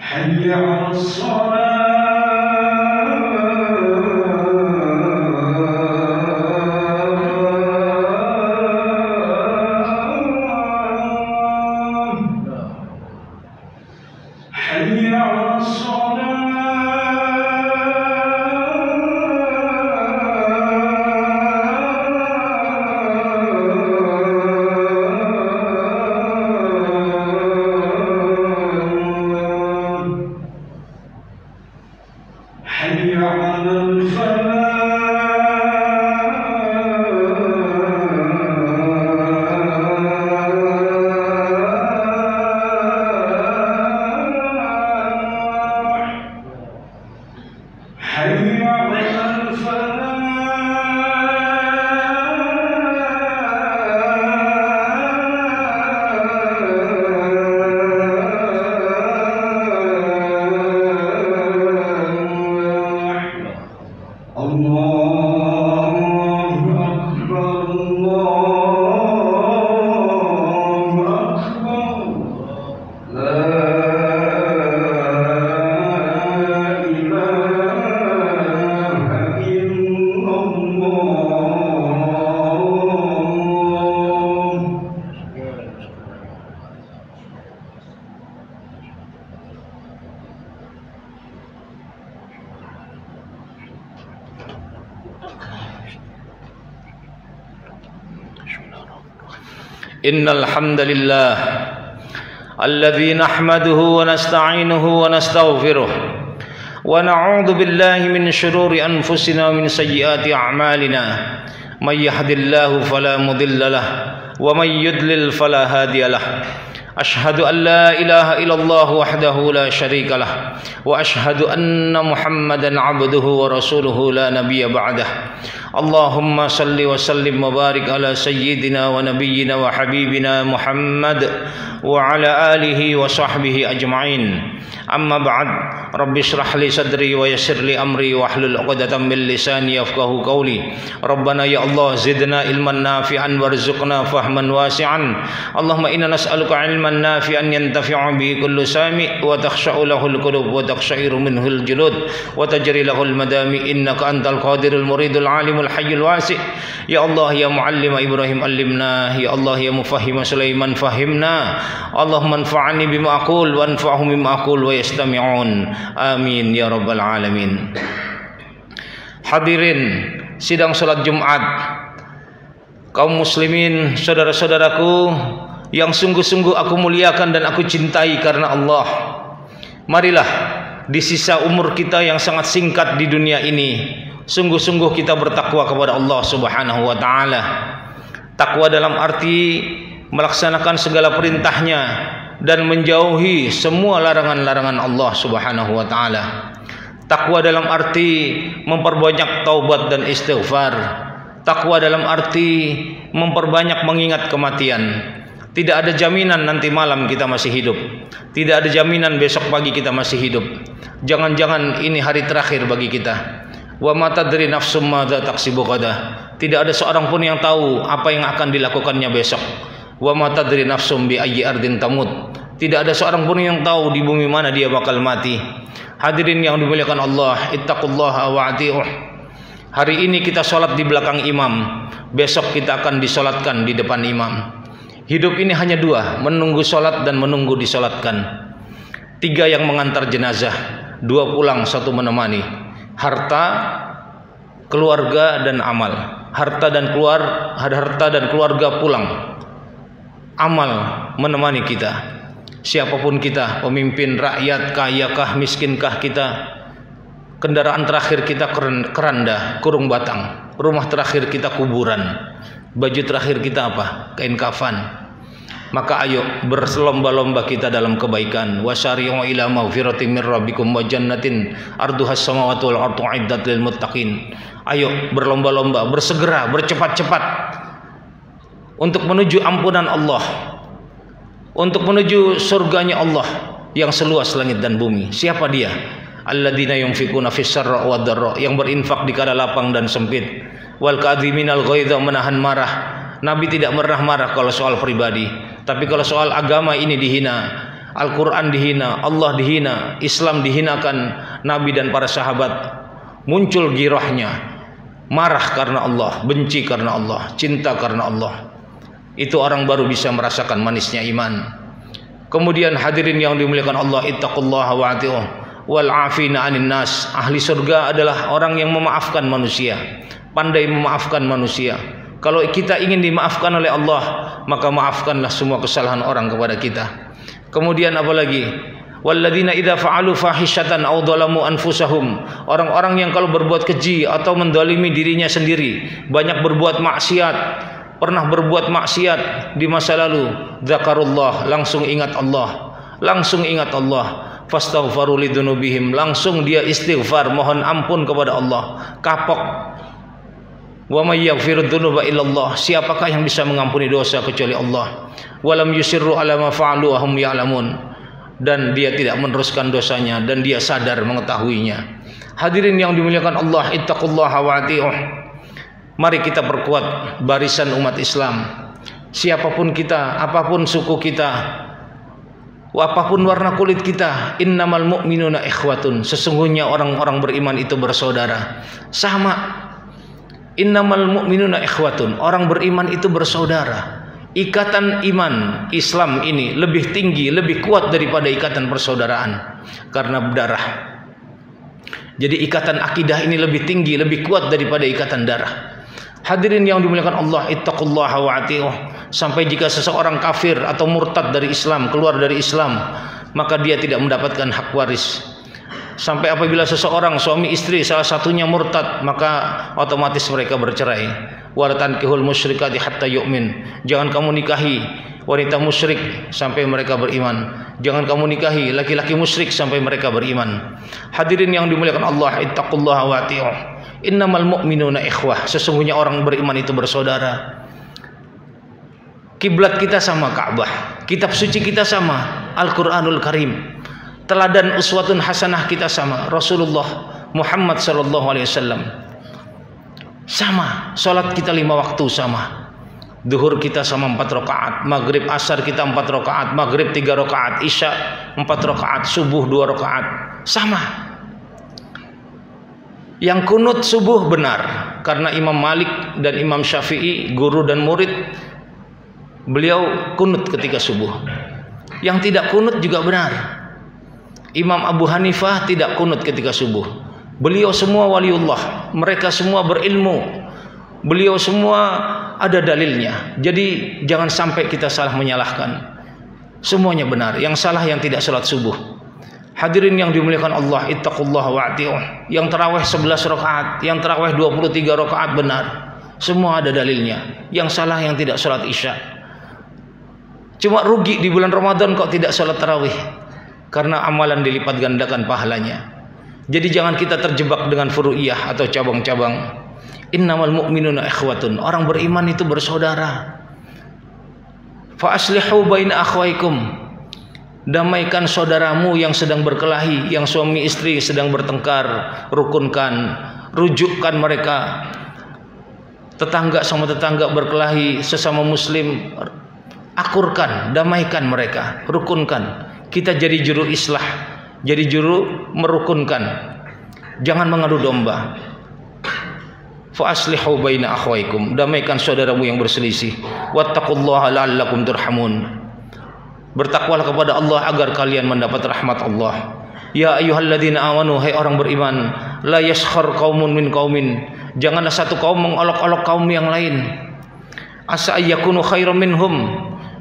حي على الصلاة حي على الصلاة حي على الفلاح حي على الفلاح الله أكبر الله أكبر لا إله إلا الله. Innal hamdalillah alladzi nahmaduhu wa nasta'inuhu wa nastaghfiruh wa na'udzu billahi min shururi anfusina wa min sayyiati a'malina may yahdihillahu fala mudilla lahu wa may yudlil fala hadiya lahu. Ashhadu an la ilaha illallah wahdahu la syarika lah wa ashhadu anna Muhammadan abduhu wa rasuluhu la nabiyya ba'dah. Allahumma salli wa sallim wa barik ala sayyidina wa nabiyyina wa habibina Muhammad wa ala alihi wa sahbihi ajma'in. Amma ba'd. Rabbi shrah li sadri wa yassir li amri wa hlul 'uqdatam min lisani yafqahu qawli. Rabbana ya Allah zidna ilman nafi'an warzuqna fahman wasi'an. Allahumma inna nas'aluka ilman nafi'an yantafi'u bihi kullu sami' wa takhsha'u lahul qulub wa taqsha'iru minhul julud wa tajri lahul madami innaka antal qadirul muridul alimul hayyul wasi'. Ya Allah ya muallima Ibrahim allimna, ya Allah ya mufahhima Sulaiman fahimna. Allahumma anfa'ni bima aqul wa anfa'hum bima aqul wa yastami'un. Amin ya rabbal alamin. Hadirin sidang salat Jumat, kaum muslimin, saudara-saudaraku yang sungguh-sungguh aku muliakan dan aku cintai karena Allah. Marilah di sisa umur kita yang sangat singkat di dunia ini, sungguh-sungguh kita bertakwa kepada Allah Subhanahu wa taala. Takwa dalam arti melaksanakan segala perintahnya dan menjauhi semua larangan-larangan Allah Subhanahu wa taala. Takwa dalam arti memperbanyak taubat dan istighfar. Takwa dalam arti memperbanyak mengingat kematian. Tidak ada jaminan nanti malam kita masih hidup. Tidak ada jaminan besok pagi kita masih hidup. Jangan-jangan ini hari terakhir bagi kita. Wa ma tadri nafsum madza taksibu ghadah. Tidak ada seorang pun yang tahu apa yang akan dilakukannya besok. Wa ma tadri nafsum bi ayyi ardin tamut. Tidak ada seorang pun yang tahu di bumi mana dia bakal mati. Hadirin yang dimuliakan Allah, ittaqullaha wa ati'uh. Hari ini kita sholat di belakang imam, besok kita akan disolatkan di depan imam. Hidup ini hanya dua, menunggu sholat dan menunggu disolatkan. Tiga yang mengantar jenazah, dua pulang, satu menemani. Harta, keluarga dan amal. Harta dan keluarga pulang. Amal menemani kita. Siapapun kita, pemimpin, rakyat, kayakah, miskinkah kita, kendaraan terakhir kita keranda, kurung batang, rumah terakhir kita kuburan, baju terakhir kita apa? Kain kafan. Maka ayo berlomba-lomba kita dalam kebaikan. Wasyari'u ila maghfiratin min rabbikum wa jannatin arduhas samawati wal ardu iddat lil muttaqin. Ayo berlomba-lomba, bersegera, bercepat-cepat untuk menuju ampunan Allah, untuk menuju surganya Allah yang seluas langit dan bumi. Siapa dia? Alladzina yunfikuna fis sarra wad dharra, yang berinfak di kala lapang dan sempit. Wal kadhiminal ghaidha, menahan marah. Nabi tidak pernah marah kalau soal pribadi. Tapi kalau soal agama ini dihina, Al-Quran dihina, Allah dihina, Islam dihinakan, Nabi dan para sahabat, muncul girahnya, marah karena Allah, benci karena Allah, cinta karena Allah. Itu orang baru bisa merasakan manisnya iman. Kemudian hadirin yang dimuliakan Allah, ittaqullaha wa'ati'uh wal 'afina 'anil nas. Ahli surga adalah orang yang memaafkan manusia, pandai memaafkan manusia. Kalau kita ingin dimaafkan oleh Allah, maka maafkanlah semua kesalahan orang kepada kita. Kemudian apa lagi? Walladzina idza fa'alu fahishatan aw dzalamu anfusahum. Orang-orang yang kalau berbuat keji atau mendolimi dirinya sendiri, banyak berbuat maksiat, pernah berbuat maksiat di masa lalu, dzakarullah, langsung ingat Allah. Langsung ingat Allah. Fastaghfaru lidzunubihim, langsung dia istighfar, mohon ampun kepada Allah. Kapok. Wa may yaghfiru dzunuba illallah. Siapakah yang bisa mengampuni dosa kecuali Allah? Walam yusirru ala ma fa'alu wa hum ya'lamun. Dan dia tidak meneruskan dosanya dan dia sadar mengetahuinya. Hadirin yang dimuliakan Allah, ittaqullaha wa'ati'uh. Mari kita perkuat barisan umat Islam. Siapapun kita, apapun suku kita, apapun warna kulit kita, innamal mu'minuna ikhwatun. Sesungguhnya orang-orang beriman itu bersaudara. Sama. Innamal mu'minuna ikhwatun. Orang beriman itu bersaudara. Ikatan iman Islam ini lebih tinggi, lebih kuat daripada ikatan persaudaraan karena darah. Jadi ikatan akidah ini lebih tinggi, lebih kuat daripada ikatan darah. Hadirin yang dimuliakan Allah, ittaqullaha wa'ati'uh. Sampai jika seseorang kafir atau murtad dari Islam, keluar dari Islam, maka dia tidak mendapatkan hak waris. Sampai apabila seseorang suami istri salah satunya murtad, maka otomatis mereka bercerai. Wala tankihul musyrikati hatta yu'min. Jangan kamu nikahi wanita musyrik sampai mereka beriman. Jangan kamu nikahi laki-laki musyrik sampai mereka beriman. Hadirin yang dimuliakan Allah, ittaqullaha wa'ati'uh. Innamal mu'minuna ikhwah. Sesungguhnya orang beriman itu bersaudara. Kiblat kita sama Ka'bah, kitab suci kita sama Al-Qur'anul Karim. Teladan uswatun hasanah kita sama Rasulullah Muhammad sallallahu alaihi wasallam. Sama, salat kita 5 waktu sama. Duhur kita sama 4 rakaat, maghrib asar kita 4 rakaat, maghrib 3 rakaat, isya 4 rakaat, subuh 2 rakaat. Sama. Yang kunut subuh benar karena Imam Malik dan Imam Syafi'i, guru dan murid, beliau kunut ketika subuh. Yang tidak kunut juga benar. Imam Abu Hanifah tidak kunut ketika subuh. Beliau semua waliullah, mereka semua berilmu, beliau semua ada dalilnya. Jadi jangan sampai kita salah menyalahkan. Semuanya benar. Yang salah yang tidak salat subuh. Hadirin yang dimuliakan Allah, ittaqullaha wa'ati'uh. Yang tarawih 11 rakaat, yang tarawih 23 rakaat benar. Semua ada dalilnya. Yang salah yang tidak salat isya. Cuma rugi di bulan Ramadan kok tidak salat tarawih. Karena amalan dilipat gandakan pahalanya. Jadi jangan kita terjebak dengan furu'iyah atau cabang-cabang. Innamal mu'minuna ikhwatun. Orang beriman itu bersaudara. Fa aslihu baina akhwaikum. Damaikan saudaramu yang sedang berkelahi, yang suami istri sedang bertengkar, rukunkan, rujukkan mereka. Tetangga sama tetangga berkelahi, sesama muslim, akurkan, damaikan mereka, rukunkan. Kita jadi juru islah, jadi juru merukunkan. Jangan mengadu domba. Fa aslihu baina akhwaikum. Damaikan saudaramu yang berselisih. Wattaqullaha la'allakum turhamun. Bertakwalah kepada Allah agar kalian mendapat rahmat Allah. Ya ayyuhalladzina amanu, hai orang beriman, la yaskhar qaumun min qaumin. Janganlah satu kaum mengolok-olok kaum yang lain. Asa ayyakunu khairam minhum.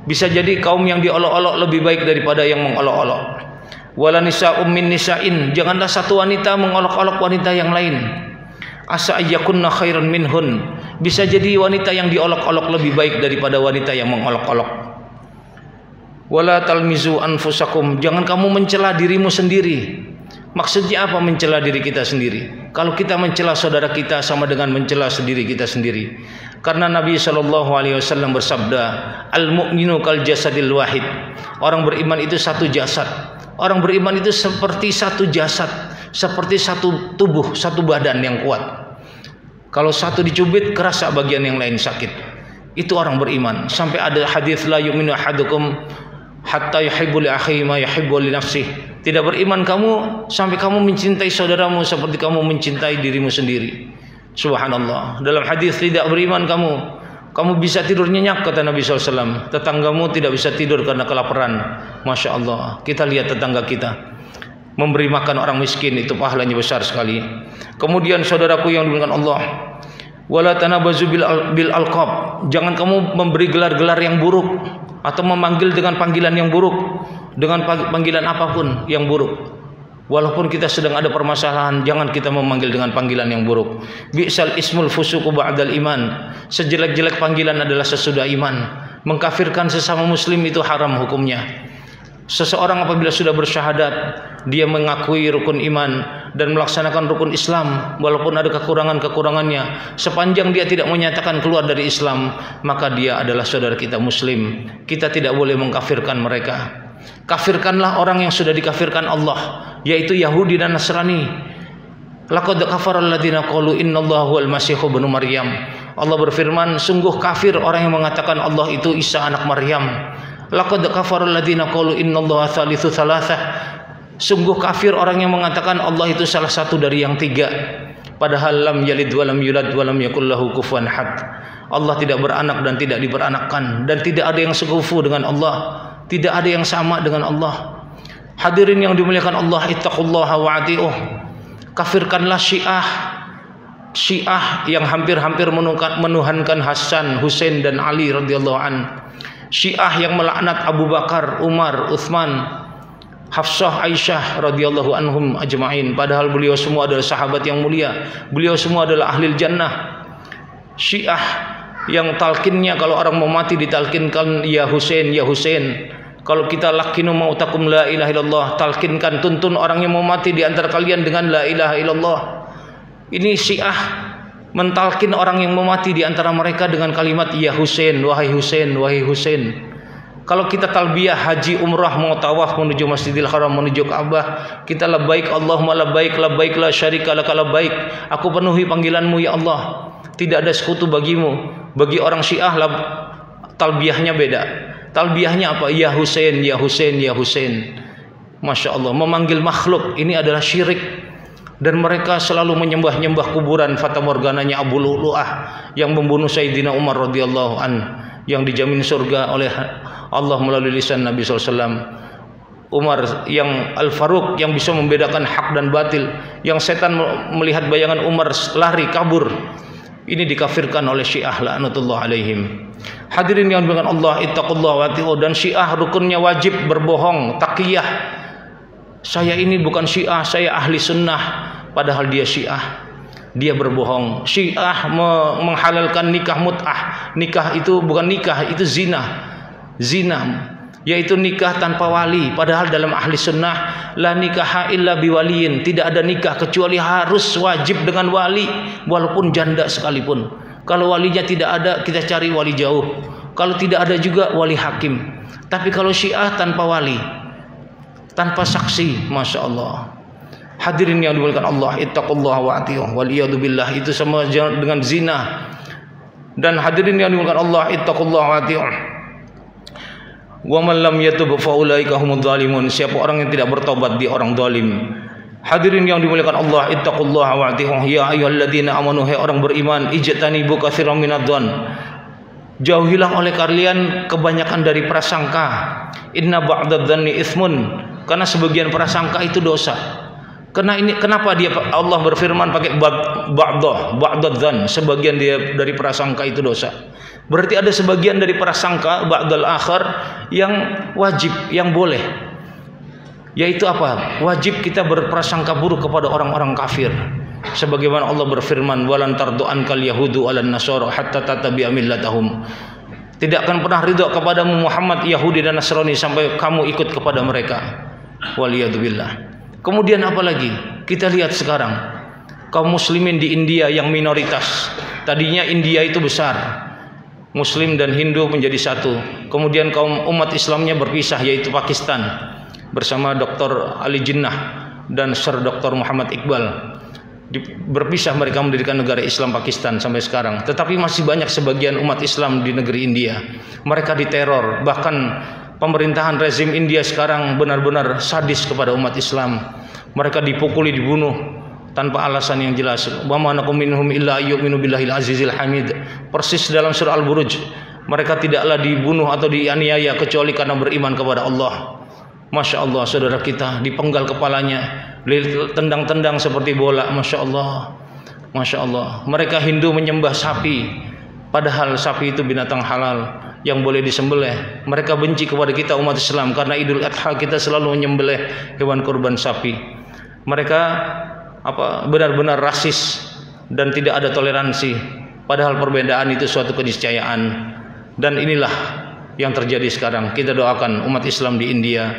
Bisa jadi kaum yang diolok-olok lebih baik daripada yang mengolok-olok. Wala nisa'um min nisa'in. Janganlah satu wanita mengolok-olok wanita yang lain. Asa ayyakunna khairan minhun. Bisa jadi wanita yang diolok-olok lebih baik daripada wanita yang mengolok-olok. Wala talmizu anfusakum. Jangan kamu mencela dirimu sendiri. Maksudnya apa mencela diri kita sendiri? Kalau kita mencela saudara kita sama dengan mencela sendiri kita sendiri. Karena Nabi SAW bersabda, al-mu'minu kal jasadil wahid. Orang beriman itu satu jasad. Orang beriman itu seperti satu jasad, seperti satu tubuh, satu badan yang kuat. Kalau satu dicubit, kerasa bagian yang lain sakit. Itu orang beriman. Sampai ada hadis la yu'minu ahadukum hatta yuhibbu li akhihi ma yuhibbu li nafsihi. Tidak beriman kamu sampai kamu mencintai saudaramu seperti kamu mencintai dirimu sendiri. Subhanallah. Dalam hadis tidak beriman kamu bisa tidur nyenyak, kata Nabi SAW. Tetanggamu tidak bisa tidur karena kelaparan. Masya Allah. Kita lihat tetangga kita memberi makan orang miskin, itu pahalanya besar sekali. Kemudian saudaraku yang dimuliakan Allah, wala tanabazu bil alqab. Jangan kamu memberi gelar-gelar yang buruk atau memanggil dengan panggilan yang buruk, dengan panggilan apapun yang buruk. Walaupun kita sedang ada permasalahan, jangan kita memanggil dengan panggilan yang buruk. Bi'sal ismul fusuqu ba'dal iman. Sejelek-jelek panggilan adalah sesudah iman. Mengkafirkan sesama muslim itu haram hukumnya. Seseorang apabila sudah bersyahadat, dia mengakui rukun iman dan melaksanakan rukun Islam walaupun ada kekurangan-kekurangannya, sepanjang dia tidak menyatakan keluar dari Islam, maka dia adalah saudara kita muslim. Kita tidak boleh mengkafirkan mereka. Kafirkanlah orang yang sudah dikafirkan Allah, yaitu Yahudi dan Nasrani. Laqad kafara alladziina qalu innallaha huwal masiihu ibnu Maryam. Allah berfirman, sungguh kafir orang yang mengatakan Allah itu Isa anak Maryam. Laqad kafara alladziina qalu innallaha tsalitsu tsalatsah. Sungguh kafir orang yang mengatakan Allah itu salah satu dari yang tiga, padahal lam yalid wa lam yulad wa lam yakul lahu kufuwan ahad. Allah tidak beranak dan tidak diperanakkan, dan tidak ada yang sekufu dengan Allah, tidak ada yang sama dengan Allah. Hadirin yang dimuliakan Allah, ittaqullaha wa ati'uh. Kafirkanlah Syiah yang hampir-hampir menuhankan Hasan, Husain dan Ali radhiyallahu an. Syiah yang melaknat Abu Bakar, Umar, Utsman, Hafsah, Aisyah radhiyallahu anhum ajma'in, padahal beliau semua adalah sahabat yang mulia. Beliau semua adalah ahlil jannah. Syiah yang talkinnya kalau orang mau mati ditalkinkan ya Husain, ya Husain. Kalau kita lakinu mautakum la ilaha illallah, talkinkan, tuntun orang yang mau mati di antara kalian dengan la ilaha illallah. Ini Syiah mentalkin orang yang mau mati di antara mereka dengan kalimat ya Husain, wahai Husain, wahai Husain. Kalau kita talbiyah haji umrah mau tawaf menuju Masjidil Haram, menuju Ka'bah, kita labbaik Allahumma labbaik, labbaik la syarika laka labbaik. Aku penuhi panggilanmu ya Allah, tidak ada sekutu bagimu. Bagi orang Syiah talbiyahnya beda. Talbiyahnya apa? Ya Husain, ya Husain, ya Husain. Masya Allah, memanggil makhluk ini adalah syirik. Dan mereka selalu menyembah-nyembah kuburan fata morgananya Abu Lu'lu'ah yang membunuh Sayyidina Umar radhiyallahu an, yang dijamin surga oleh Allah melalui lisan Nabi SAW. Umar yang Al-Faruq, yang bisa membedakan hak dan batil, yang setan melihat bayangan Umar lari kabur, ini dikafirkan oleh Syiah la'natullah alaihim. Hadirin yang dengan Allah, ittaqullaha wa ati'u. Dan Syiah rukunnya wajib berbohong, taqiyah. Saya ini bukan Syiah, saya ahli sunnah, padahal dia Syiah. Dia berbohong. Syiah menghalalkan nikah mut'ah. Nikah itu bukan nikah, itu zina. Zina, yaitu nikah tanpa wali. Padahal dalam ahli sunnah, la nikaha illa biwaliyin. Tidak ada nikah kecuali harus wajib dengan wali, walaupun janda sekalipun. Kalau walinya tidak ada, kita cari wali jauh. Kalau tidak ada juga wali hakim. Tapi kalau Syiah tanpa wali, tanpa saksi, masya Allah. Hadirin yang dimuliakan Allah, ittaqullaha wa ati'uh. Waliyadu billah, itu sama dengan zina. Dan hadirin yang dimuliakan Allah, ittaqullaha wa ati'uh. Wa man lam yatub fa ulaika humudz zalimun. Siapa orang yang tidak bertobat, dia orang zalim. Hadirin yang dimuliakan Allah, ittaqullaha wa ati'uh. Ya ayyuhalladzina amanu, hai orang beriman, ijtanibu katsiran minadh-dhon. Jauhilah oleh kalian kebanyakan dari prasangka. Inna ba'dadh-dhanni itsmun. Karena sebagian prasangka itu dosa. Kenapa Allah berfirman pakai ba'dadh-dhann, sebagian dari prasangka itu dosa. Berarti ada sebagian dari prasangka ba'dal akhar yang wajib, yang boleh. Yaitu apa? Wajib kita berprasangka buruk kepada orang-orang kafir. Sebagaimana Allah berfirman, walan tardu ankal yahudu alan nasara hatta tattabi'a millatahum. Tidak akan pernah ridha kepadamu Muhammad, Yahudi dan Nasrani, sampai kamu ikut kepada mereka. Waliyadzubillah. Kemudian apa lagi? Kita lihat sekarang kaum muslimin di India yang minoritas. Tadinya India itu besar, Muslim dan Hindu menjadi satu. Kemudian kaum umat Islamnya berpisah, yaitu Pakistan bersama Dr. Ali Jinnah dan Sir Dr. Muhammad Iqbal. berpisah mereka mendirikan negara Islam Pakistan sampai sekarang. Tetapi masih banyak sebagian umat Islam di negeri India. Mereka diteror, bahkan pemerintahan rezim India sekarang benar-benar sadis kepada umat Islam. Mereka dipukuli, dibunuh tanpa alasan yang jelas. Wa ma nakum minhum illa ayyuminu billahil azizil hamid. Persis dalam surah Al-Buruj. Mereka tidaklah dibunuh atau dianiaya kecuali karena beriman kepada Allah. Masya Allah, saudara kita dipenggal kepalanya, tendang-tendang seperti bola. Masya Allah, Masya Allah. Mereka Hindu menyembah sapi, padahal sapi itu binatang halal yang boleh disembelih. Mereka benci kepada kita umat Islam karena Idul Adha kita selalu menyembelih hewan kurban sapi. Mereka benar-benar rasis dan tidak ada toleransi, padahal perbedaan itu suatu keniscayaan. Dan inilah yang terjadi sekarang. Kita doakan umat Islam di India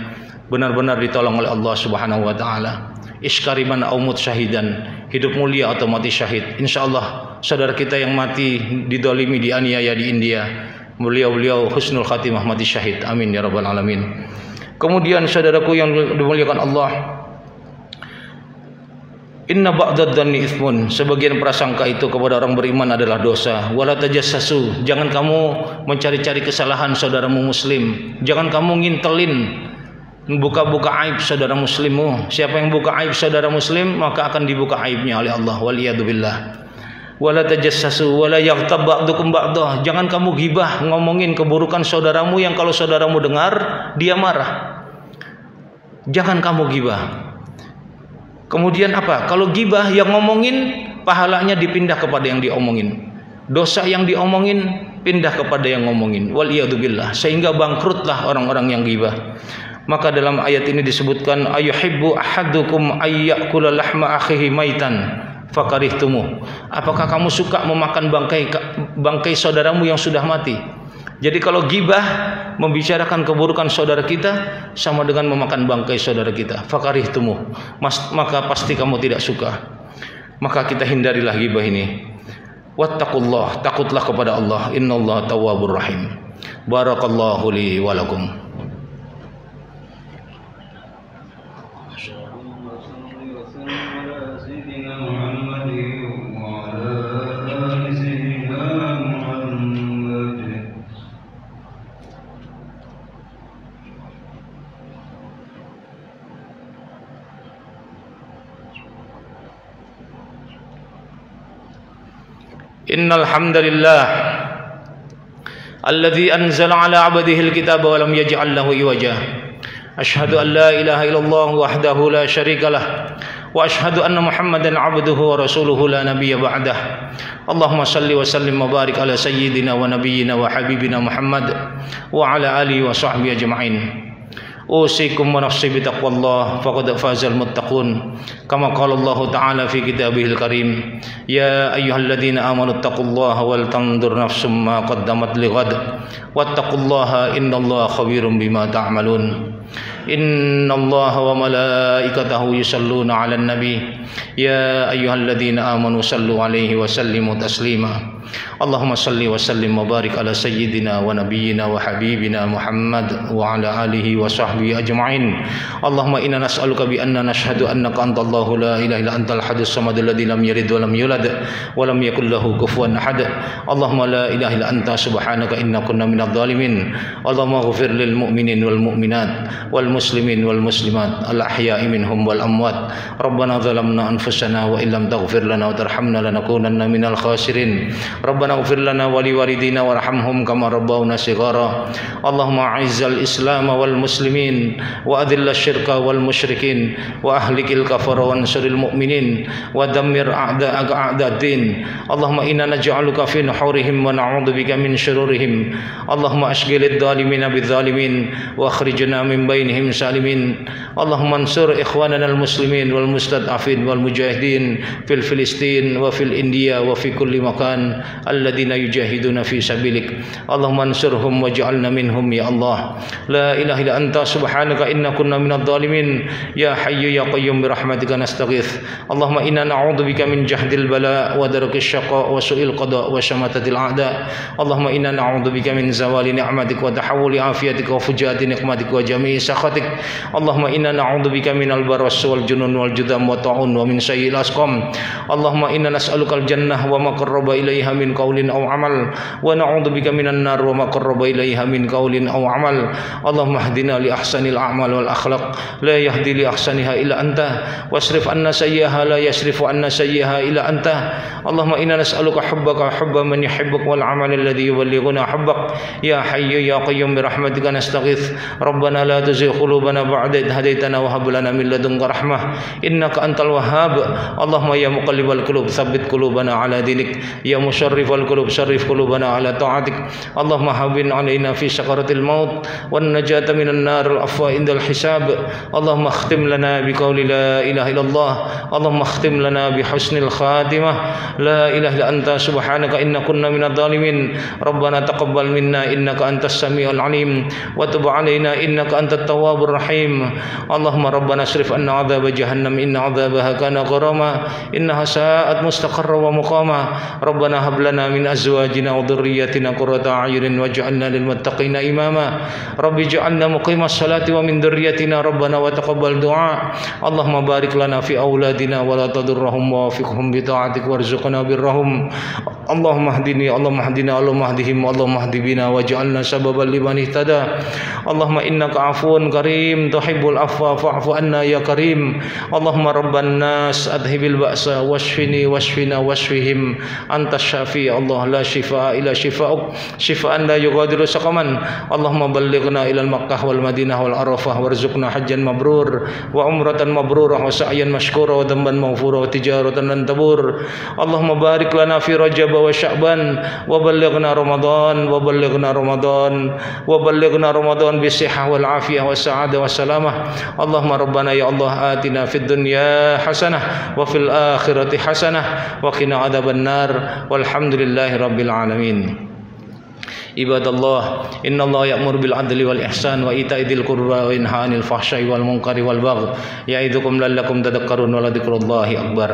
benar-benar ditolong oleh Allah Subhanahu wa taala. Iskariman aumut syahidan, hidup mulia atau mati syahid. Insyaallah saudara kita yang mati didolimi, dianiaya di India, beliau husnul khatimah mati syahid. Amin ya rabbal alamin. Kemudian saudaraku yang dimuliakan Allah, inna ba'dad dhanni itsmun, sebagian prasangka itu kepada orang beriman adalah dosa. Wala tajassasu, jangan kamu mencari-cari kesalahan saudaramu muslim. Jangan kamu ngintelin, buka-buka aib saudara muslimmu. Siapa yang buka aib saudara muslim, maka akan dibuka aibnya oleh Allah. Waliyadzubillah. Wala tajassasu wala yaghtab ba'dukum ba'dah. Jangan kamu gibah, ngomongin keburukan saudaramu yang kalau saudaramu dengar dia marah. Jangan kamu gibah. Kemudian apa? Kalau gibah yang ngomongin, pahalanya dipindah kepada yang diomongin. Dosa yang diomongin pindah kepada yang ngomongin. Waliyadzubillah. Sehingga bangkrutlah orang-orang yang gibah. Maka dalam ayat ini disebutkan, ayuhibbu ahadukum ayyakula lahma akhihi maitan fakarihtumuh. Apakah kamu suka memakan bangkai saudaramu yang sudah mati? Jadi kalau gibah membicarakan keburukan saudara kita sama dengan memakan bangkai saudara kita. Fakarihtumuh, maka pasti kamu tidak suka. Maka kita hindarilah gibah ini. Wattaqullah, takutlah kepada Allah. Innallaha tawwabur rahim. Barakallahu li wa lakum. Innal hamdalillah alladzi anzala ala 'abdihi alkitaba wa lam yaj'al lahu iwaja. Asyhadu an la ilaha illallah wahdahu la syarika lah wa asyhadu anna Muhammadan 'abduhu wa rasuluhu la nabiyya ba'dah. Allahumma salli wa sallim wa barik ala sayyidina wa nabiyyina wa habibina Muhammad wa ala alihi wa sahbihi ajma'in. Usikum wa nafsi bitaqwallah faqad fazal muttaqun kama qala Allah ta'ala fi kitabihil karim ya ayyuhalladzina amanu taqullaha wal tanzur nafsum ma qaddamat lighad wattaqullaha innallaha khabirum bima ta'malun. Innallaha wa malaikatahu yusalluna 'alan nabi ya ayyuhalladzina amanu sallu 'alaihi wa sallimu taslima. Allahumma salli wa sallim wa barik ala sayyidina wa nabiyyina wa habibina Muhammad wa ala alihi wa sahbihi ajma'in. Allahumma inna nas'aluka bi anna nashhadu annaka antallahu la ilaha illa antal hadis samad alladzi lam yalid wa lam yulad wa lam yakul lahu kufuwan ahad. Allahumma la ilaha illa anta subhanaka inna kunna minadh dhalimin. Allahumma ighfir lil mu'minin wal mu'minat wal muslimin wal muslimat al ahya'i minhum wal amwat. Rabbana zalamna anfusana wa illam taghfir lana wa tarhamna lanakunanna minal khasirin. Rabbana ighfir lana wa liwalidina warhamhum kama rabbawna shighara. Allahumma a'izzal islam wal muslimin wa adhill asyirka wal musyrikin wa ahlikil kafara wa ansuril mu'minin wa dammir a'da'aka a'dad-din. Allahumma inna naj'aluka fi nuhurihim wa na'udzubika min syururihim. Allahumma ashghilid dhalimina bidzalimin wa akhrijna min bainihim salimin. Allahumma ansur ikhwanana al muslimin wal mustad'afin wal mujahidin fil Filistin wa fil India wa fi kulli makan. الذين يجاهدون في سبيلك اللهم انصرهم واجعلنا منهم يا الله لا إله إلا أنت سبحانك إنا كنا من الظالمين يا حي يا قيوم برحمتك نستغيث اللهم إنا نعوذ بك من جهد البلاء ودرك الشقاء وسوء القضاء وشماتة الأعداء اللهم إنا نعوذ بك من زوال نعمتك وتحول عافيتك وفجاءة نقمتك وجميع سخطك اللهم إنا نعوذ بك من البرص والجنون والجذام والطاعون ومن سيء الأسقام اللهم إنا نسألك الجنة وما قرب إليها من قول أو عمل ونعوذ بك من النار وما قرب إليها من قول أو عمل اللهم اهدنا لأحسن الأعمال والأخلاق لا يهدي لأحسنها إلا أنت واصرف عنا سيئها لا يصرف عنا سيئها إلا أنت اللهم إنا نسألك حبك وحب من يحبك والعمل الذي يبلغنا حبك يا حي يا قيوم برحمتك نستغيث ربنا لا تزغ قلوبنا بعد إذ هديتنا وهب لنا من لدنك رحمة إنك أنت الوهاب اللهم يا مقلب القلوب ثبت قلوبنا على دينك يا مشرف القلوب شرف قلوبنا على طاعتك اللهم هون علينا في سكرة الموت والنجاة من النار العفو عند الحساب اللهم اختم لنا بقول لا إله إلا الله اللهم اختم لنا بحسن الخاتمة لا إله إلا أنت سبحانك إنا كنا من الظالمين ربنا تقبل منا إنك أنت السميع العليم وتب علينا إنك أنت التواب الرحيم اللهم ربنا اصرف عنا عذاب جهنم إن عذابها كان غراما إنها ساءت مستقرا ومقاما ربنا هب لنا من أزواجنا وذرياتنا قرة أعين واجعلنا للمتقين إماما رب اجعلنا مقيم الصلاة ومن ذريتنا ربنا وتقبل دعاء اللهم بارك لنا في أولادنا ولا تضرهم ووفقهم بطاعتك وارزقنا برهم اللهم اهدني اللهم اهدنا اللهم اهدهم اللهم اهد بنا واجعلنا سببا لمن اهتدى اللهم إنك عفو كريم تحب العفو فاعف عنا يا كريم اللهم رب الناس أذهب البأس واشفني واشفنا واشفهم أنت الشافي الله لا شفاء إلا شفاءك شفاء لا يغادر سقما اللهم بلغنا إلى المكة والمدينة والعرفة وارزقنا حجا مبرور وعمرة مبرورة وسعيا مشكورا وذنبا مغفورا وتجارة لن تبور اللهم بارك لنا في رجب وشعبان وبلغنا رمضان وبلغنا رمضان بالصحة والعافية والسعادة والسلامة اللهم ربنا يا الله آتنا في الدنيا حسنة وفي الآخرة حسنة وقنا عذاب النار والحمد لله رب العالمين عباد الله إن الله يأمر بالعدل والإحسان وإيتاء ذي القربى وينهى عن الفحشاء والمنكر والبغي يعظكم لعلكم تذكرون ولذكر الله أكبر